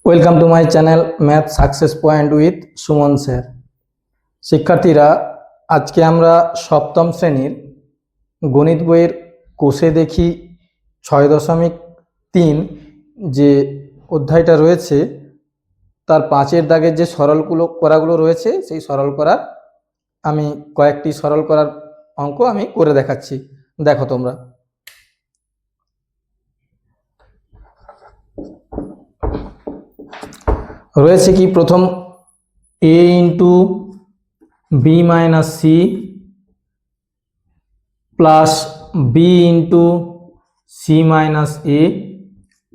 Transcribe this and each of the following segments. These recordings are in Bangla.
Welcome to my channel math success point with Suman sir. শিক্ষার্থীরা, আজকে আমরা সপ্তম শ্রেণীর গণিত বইয়ের কোষে দেখি 6.3 যে অধ্যায়টা রয়েছে তার 5-এর দাগের যে সরল করাগুলো রয়েছে সেই সরল করার আমি কয়েকটি সরল করার অঙ্ক আমি করে দেখাচ্ছি। দেখো তোমরা। রয়েছে কি প্রথম a into B minus C plus B into C minus A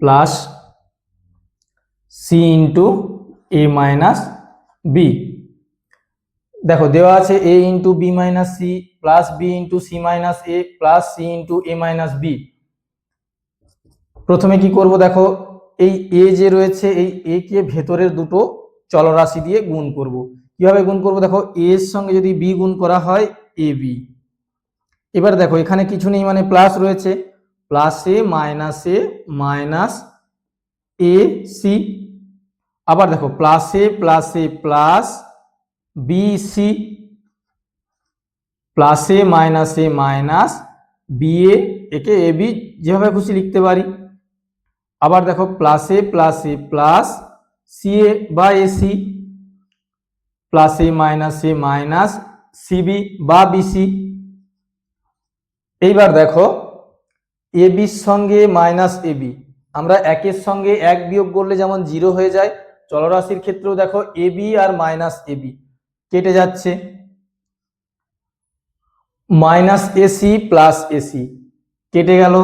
plus C into A minus B. দেখো দেওয়া আছে a into B minus C plus B into C minus A plus C into A minus B. প্রথমে কি করব, দেখো এই এ যে রয়েছে এই এ কে ভেতরের দুটো চলরাশি দিয়ে গুণ করব। কিভাবে গুণ করব, দেখো এ এর সঙ্গে যদি বি গুণ করা হয় এ বি। এবার দেখো এখানে কিছু নেই মানে প্লাস রয়েছে, plus A minus A C. আবার দেখো plus A plus B C plus A minus B একে এ বি যেভাবে খুশি লিখতে পারি। আবার দেখো plus A plus C A বা AC plus A minus CB বা বিসি। এইবার দেখো এ বির সঙ্গে মাইনাস এ বি, আমরা একের সঙ্গে এক বিয়োগ করলে যেমন 0 হয়ে যায়, চলরাশির ক্ষেত্রেও দেখো A B R minus A B কেটে যাচ্ছে। মাইনাস এসি প্লাস এসি কেটে গেল,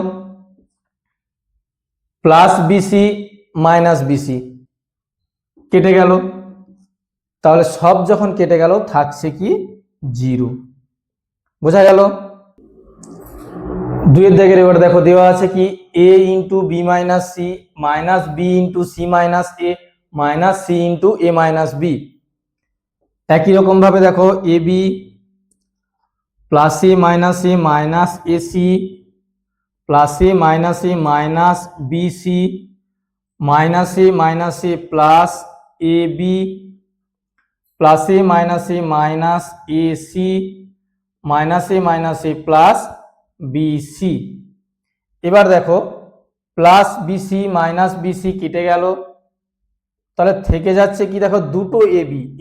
প্লাস বিসি মাইনাস বিসি কেটে গেল। তাহলে সব যখন কেটে গেল থাকছে কি 0। বোঝা গেল? দুইয়ের দাগের এবার দেখো দেওয়া আছে কি a into B minus C minus B into C minus A minus C into A minus B. একই রকম ভাবে দেখো A B plus A minus AC plus A minus BC minus A plus A B plus A minus AC minus A plus BC. এবার দেখো প্লাস বিসি মাইনাস বিসি কেটে গেল, তাহলে থেকে যাচ্ছে কি দেখো দুটো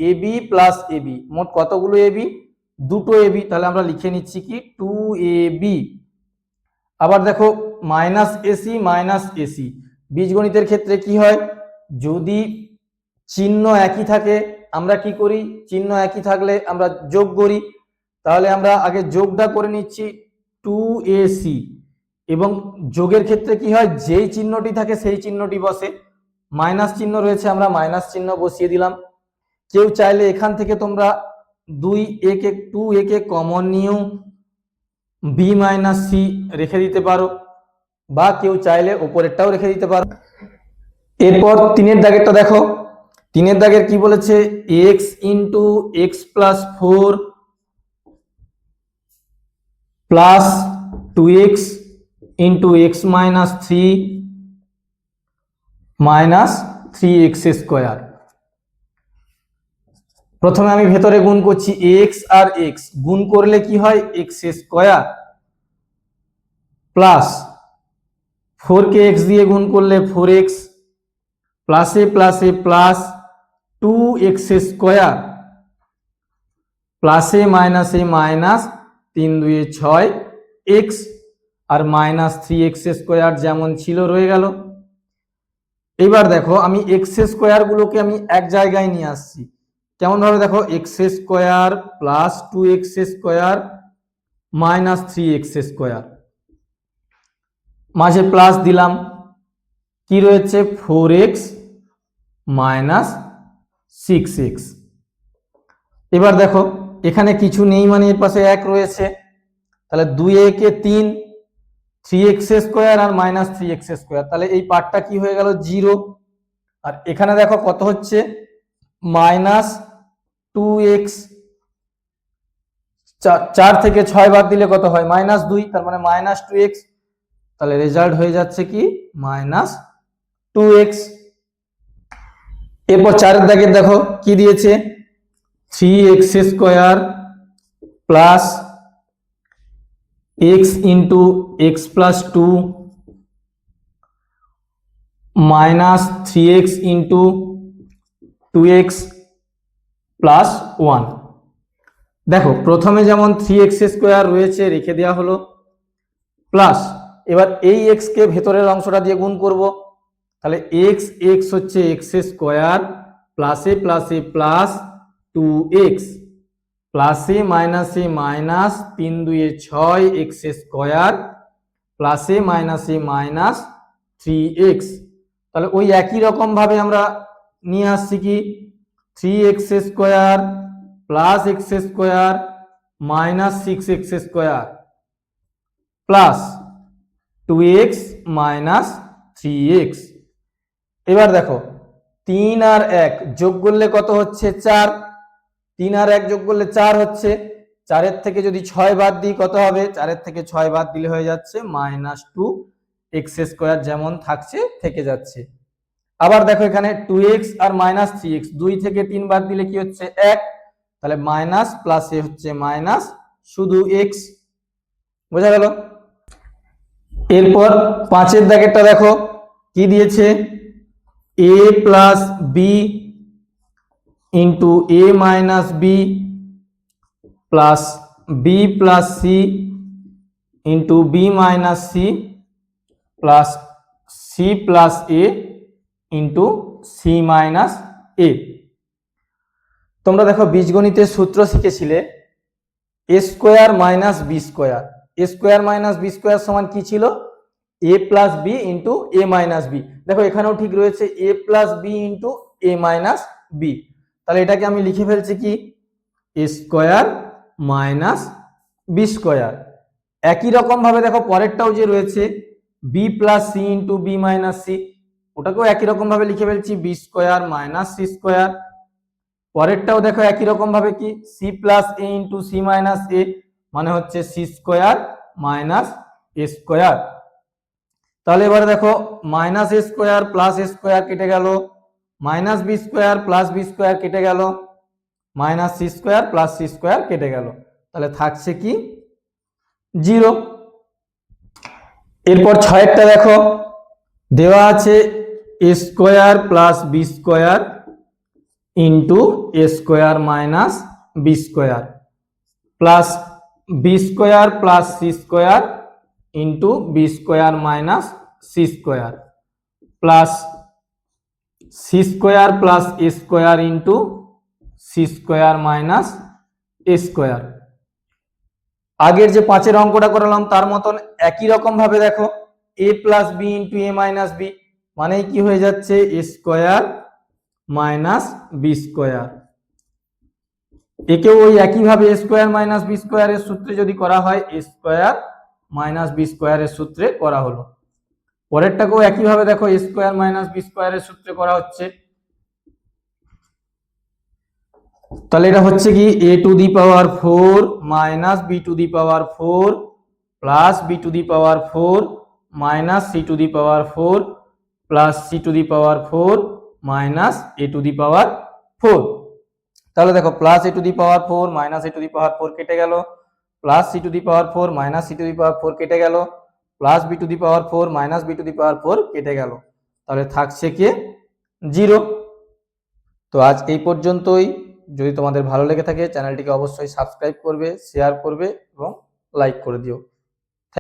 এবি প্লাস এবি। মোট কতগুলো এবি? দুটো এবি। তাহলে আমরা লিখে নিচ্ছি কি 2ab। আবার দেখো মাইনাস এসি বীজগণিতের ক্ষেত্রে কি হয়, যদি চিহ্ন একই থাকে আমরা কি করি, চিহ্ন একই থাকলে আমরা যোগ করি। তাহলে আমরা আগে যোগটা করে নিচ্ছি 2ac, এবং যোগের ক্ষেত্রে কি হয় যেই চিহ্নটি থাকে সেই চিহ্নটি বসে। মাইনাস চিহ্ন রয়েছে আমরা মাইনাস চিহ্ন বসিয়ে দিলাম। কেউ চাইলে এখান থেকে তোমরা 2a কে কমন নিয়েও বি মাইনাস সি রেখে দিতে পারো, বা কেউ চাইলে উপরেরটাও রেখে দিতে পারো। এরপর 3-এর দাগেরটা দেখো, 3-এর দাগের কি বলেছে, x into x plus 4 plus 2x into x minus 3 minus 3x square. প্রথমে আমি ভেতরে গুণ করছি এক্স আর এক্স, গুণ করলে কি হয় এক্স স্কোয়ার প্লাস 4 কে এক্স দিয়ে গুণ করলে 4x plus A plus 2x square plus A minus 3 2 6 x R minus 3x square যেমন ছিল রয়ে গেল। এবার দেখো আমি এক্স স্কোয়ার গুলোকে আমি এক জায়গায় নিয়ে আসছি। কেমন ভাবে দেখো, x square plus 2x square minus 3x square, মাঝে প্লাস দিলাম, কি রয়েছে 4x মাইনাস 6x। এবার দেখো এখানে কিছু নেই মানে এর পাশে 1 রয়েছে, তাহলে 2a কে 3 3x স্কোয়ার আর মাইনাস 3x স্কোয়ার, তাহলে এই পার্টটা কি হয়ে গেল 0। আর এখানে দেখো কত হচ্ছে মাইনাস 2x, 4 থেকে 6 বাদ দিলে কত হয় মাইনাস 2, তার মানে মাইনাস 2x। তাহলে রেজাল্ট হয়ে যাচ্ছে কি মাইনাস 2x। এরপর 4 দাগে দেখো কি দিয়েছে, 3x² plus x into x plus 2 minus 3x into 2x plus 1। দেখো প্রথমে যেমন 3x² রয়েছে রেখে দেওয়া হলো, প্লাস এবার এই x কে ভেতরের অংশটা দিয়ে গুণ করব, তাহলে x হচ্ছে x² প্লাসে প্লাসে প্লাস 2x প্লাসে মাইনাসে মাইনাস 3 2 6 x² প্লাসে মাইনাসে মাইনাস 3x। তাহলে ওই একই রকম ভাবে আমরা নিয়ে আসছি কি 3x² plus x² minus 6x² plus 2x minus 3x। এবার দেখো 3 আর 1 যোগ করলে কত হচ্ছে 4, 3 আর 1 যোগ করলে 4 হচ্ছে, 4 এর থেকে যদি 6 বাদ দিই কত হবে, 4 এর থেকে 6 বাদ দিলে হয়ে যাচ্ছে -2x² যেমন থাকছে থেকে যাচ্ছে। আবার দেখো এখানে 2x আর মাইনাস 3x 2 থেকে 3 বাদ দিলে কি হচ্ছে 1, তাহলে মাইনাস প্লাসে হচ্ছে মাইনাস শুধু x। বোঝা গেল? এরপর 5 দাগেরটা দেখো কি দিয়েছে, a plus B into a minus B plus B plus C into B minus C plus C plus A into C minus A. তোমরা দেখো বীজগণিতের সূত্র শিখেছিলে a² minus b², a² minus b² সমান কি ছিল, a plus B into A minus B. দেখো এখানেও ঠিক রয়েছে a plus B into A minus B. তাহলে এটাকে আমি লিখে ফেলছি কি a² মাইনাস b²। একই রকম ভাবে দেখো পরেরটাও যে রয়েছে b plus C into B minus C, ওটাকেও একই রকম ভাবে লিখে ফেলছি b² মাইনাস c²। পরেরটাও দেখো একই রকম ভাবে কি c plus A into C minus এ মানে হচ্ছে c² মাইনাস a²। তাহলে এবারে দেখো মাইনাস a² প্লাস a² কেটে গেল, মাইনাস b² প্লাস b² কেটে গেল, মাইনাস c² প্লাস c² কেটে গেল, তাহলে থাকছে কি 0। এরপর 6টা দেখো দেওয়া আছে a² plus b² into a² minus b² plus b² plus c² into b² minus c² plus c² plus a² into c² minus a²। আগের যে 5 অঙ্কটা করালাম তার মতন একই রকম ভাবে দেখো a plus B into A minus B মানে কি হয়ে যাচ্ছে a² মাইনাস b²। একেও ওই একইভাবে a² মাইনাস b² এর সূত্রে যদি করা হয় a² মাইনাস b² এর সূত্রে করা হলো। পরেরটাকেও একইভাবে দেখো a² মাইনাস b² এর সূত্রে করা হচ্ছে। তাহলে এটা হচ্ছে কি a to the power 4 minus b to the power 4 plus b to the power 4 minus c to the power 4 plus c to the power 4 minus a to the power 4। তাহলে দেখো plus a to the power 4 minus a to the power 4 কেটে গেল, plus c to the power 4 minus c to the power 4 কেটে গেল, plus b to the power 4 minus b to the power 4 কেটে গেল, তাহলে থাকছে কি 0। তো আজ এই পর্যন্তই। যদি তোমাদের ভালো লেগে থাকে চ্যানেলটিকে অবশ্যই সাবস্ক্রাইব করবে, শেয়ার করবে এবং লাইক করে দিও।